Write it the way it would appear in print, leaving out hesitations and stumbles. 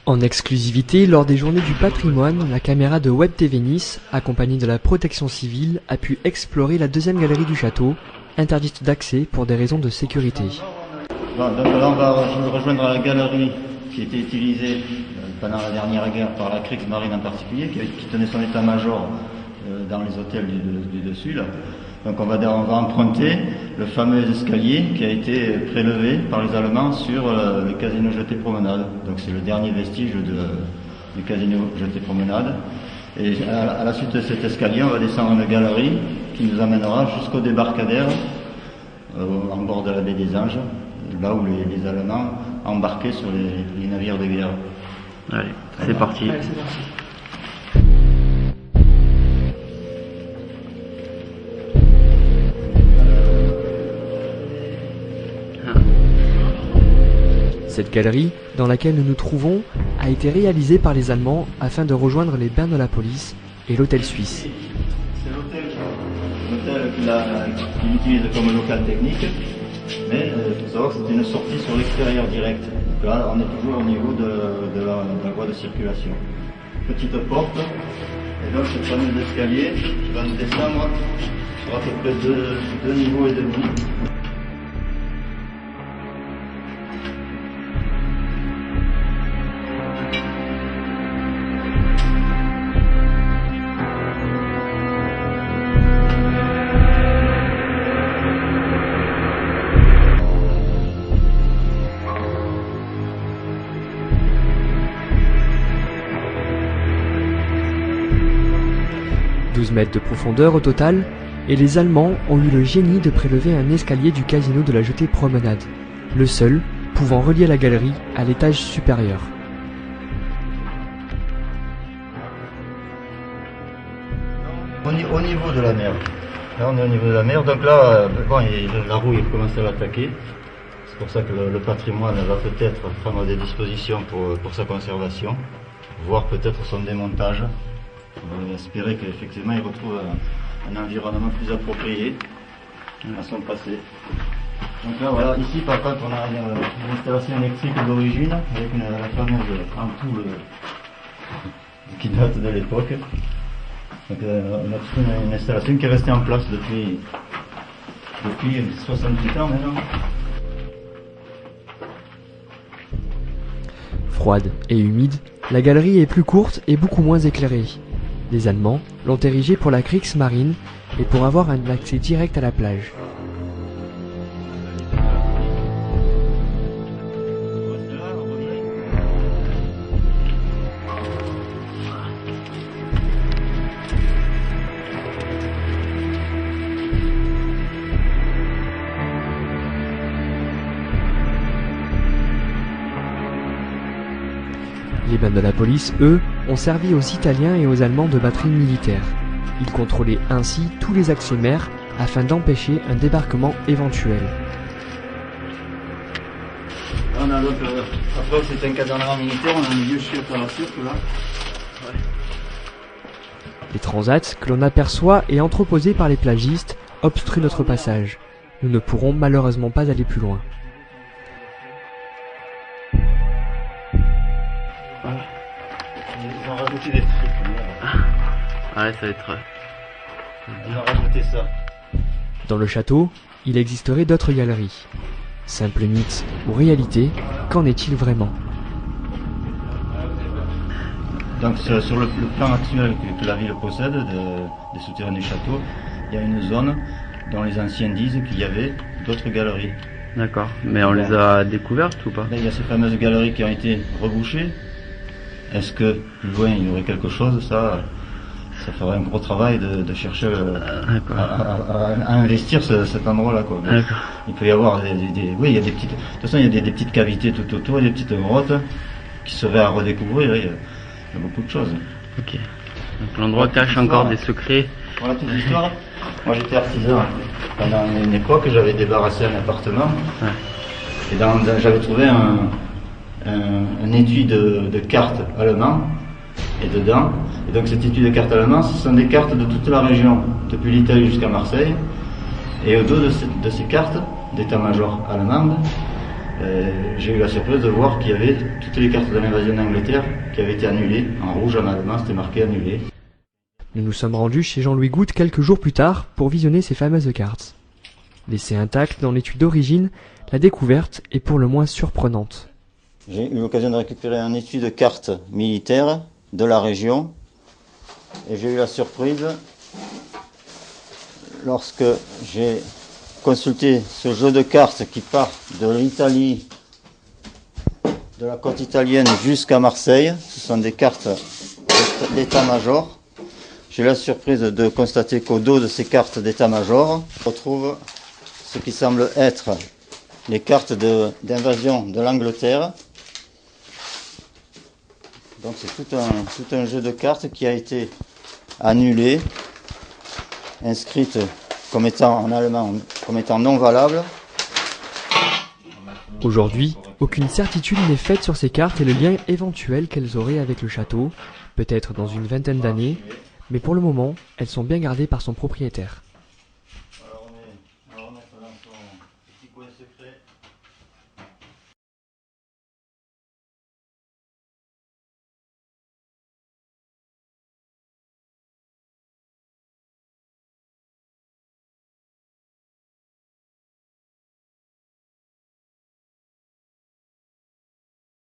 En exclusivité, lors des Journées du patrimoine, la caméra de Web TV Nice, accompagnée de la protection civile, a pu explorer la deuxième galerie du château, interdite d'accès pour des raisons de sécurité. Bon, donc là, on va rejoindre la galerie qui était utilisée pendant la dernière guerre par la Kriegsmarine en particulier, qui tenait son état-major dans les hôtels du dessus. Là. Donc on va emprunter le fameux escalier qui a été prélevé par les Allemands sur le casino Jeté Promenade. Donc c'est le dernier vestige du casino Jeté Promenade. Et à la suite de cet escalier, on va descendre une galerie qui nous amènera jusqu'au débarcadère en bord de la baie des Anges, là où les Allemands embarquaient sur les navires de guerre. Allez, c'est parti. Allez, c'est parti. Cette galerie, dans laquelle nous nous trouvons, a été réalisée par les Allemands afin de rejoindre les bains de la police et l'hôtel suisse. C'est l'hôtel qu'il utilise comme local technique, mais il faut savoir que c'est une sortie sur l'extérieur direct. Donc là, on est toujours au niveau de la voie de circulation. Petite porte, et donc ce fameux escalier qui va nous descendre sur à peu près deux niveaux et demi. Mètres de profondeur au total, et les Allemands ont eu le génie de prélever un escalier du casino de la Jetée Promenade, le seul pouvant relier la galerie à l'étage supérieur. Au niveau de la mer, là on est au niveau de la mer, donc là bon, la rouille commence à l'attaquer, c'est pour ça que le patrimoine va peut-être prendre des dispositions pour sa conservation, voire peut-être son démontage. On va espérer qu'effectivement il retrouve un environnement plus approprié à son passé. Donc là voilà, ici par contre on a une installation électrique d'origine avec la fameuse ampoule qui date de l'époque. Donc on a trouvé une installation qui est restée en place depuis 68 ans maintenant. Froide et humide, la galerie est plus courte et beaucoup moins éclairée. Les Allemands l'ont érigée pour la Kriegsmarine et pour avoir un accès direct à la plage. Les bains de la police, eux, ont servi aux Italiens et aux Allemands de batterie militaire. Ils contrôlaient ainsi tous les accès mer afin d'empêcher un débarquement éventuel. On a donc, après c'est un casernement militaire, on a un vieux chef à la cirque là. Ouais. Les transats que l'on aperçoit et entreposés par les plagistes obstruent notre passage. Nous ne pourrons malheureusement pas aller plus loin. Ils ont rajouté des trucs. Ouais, ça va être... Ils ont rajouté ça. Dans le château, il existerait d'autres galeries. Simple mythe ou réalité, qu'en est-il vraiment? Donc sur le plan actuel que la ville possède des souterrains du château, il y a une zone dont les anciens disent qu'il y avait d'autres galeries. D'accord, mais on les a découvertes ou pas? Là, il y a ces fameuses galeries qui ont été rebouchées. Est-ce que plus loin il y aurait quelque chose? Ça ferait un gros travail de chercher à investir cet endroit-là, quoi. Il peut y avoir oui, il y a des petites. De toute façon, il y a des petites cavités tout autour, des petites grottes qui seraient à redécouvrir. Il y a beaucoup de choses. Ok. Donc l'endroit cache encore des secrets. Pour la petite histoire, moi j'étais artisan. Pendant une époque, j'avais débarrassé un appartement. Ouais. Et j'avais trouvé un étui de cartes allemandes, et dedans, et donc cet étui de cartes allemandes, ce sont des cartes de toute la région, depuis l'Italie jusqu'à Marseille, et au dos de ces cartes d'état-major allemande, j'ai eu la surprise de voir qu'il y avait toutes les cartes de l'invasion d'Angleterre qui avaient été annulées. En rouge en allemand, c'était marqué annulé. Nous nous sommes rendus chez Jean-Louis Goutte quelques jours plus tard pour visionner ces fameuses cartes. Laissée intacte dans l'étui d'origine, la découverte est pour le moins surprenante. J'ai eu l'occasion de récupérer un étui de cartes militaires de la région et j'ai eu la surprise lorsque j'ai consulté ce jeu de cartes qui part de l'Italie, de la côte italienne jusqu'à Marseille. Ce sont des cartes d'état-major. J'ai eu la surprise de constater qu'au dos de ces cartes d'état-major, on retrouve ce qui semble être les cartes d'invasion de l'Angleterre. Donc c'est tout un jeu de cartes qui a été annulé, inscrite comme étant en allemand, comme étant non valable. Aujourd'hui, aucune certitude n'est faite sur ces cartes et le lien éventuel qu'elles auraient avec le château, peut-être dans une vingtaine d'années, mais pour le moment, elles sont bien gardées par son propriétaire. Alors on est dans son petit coin secret.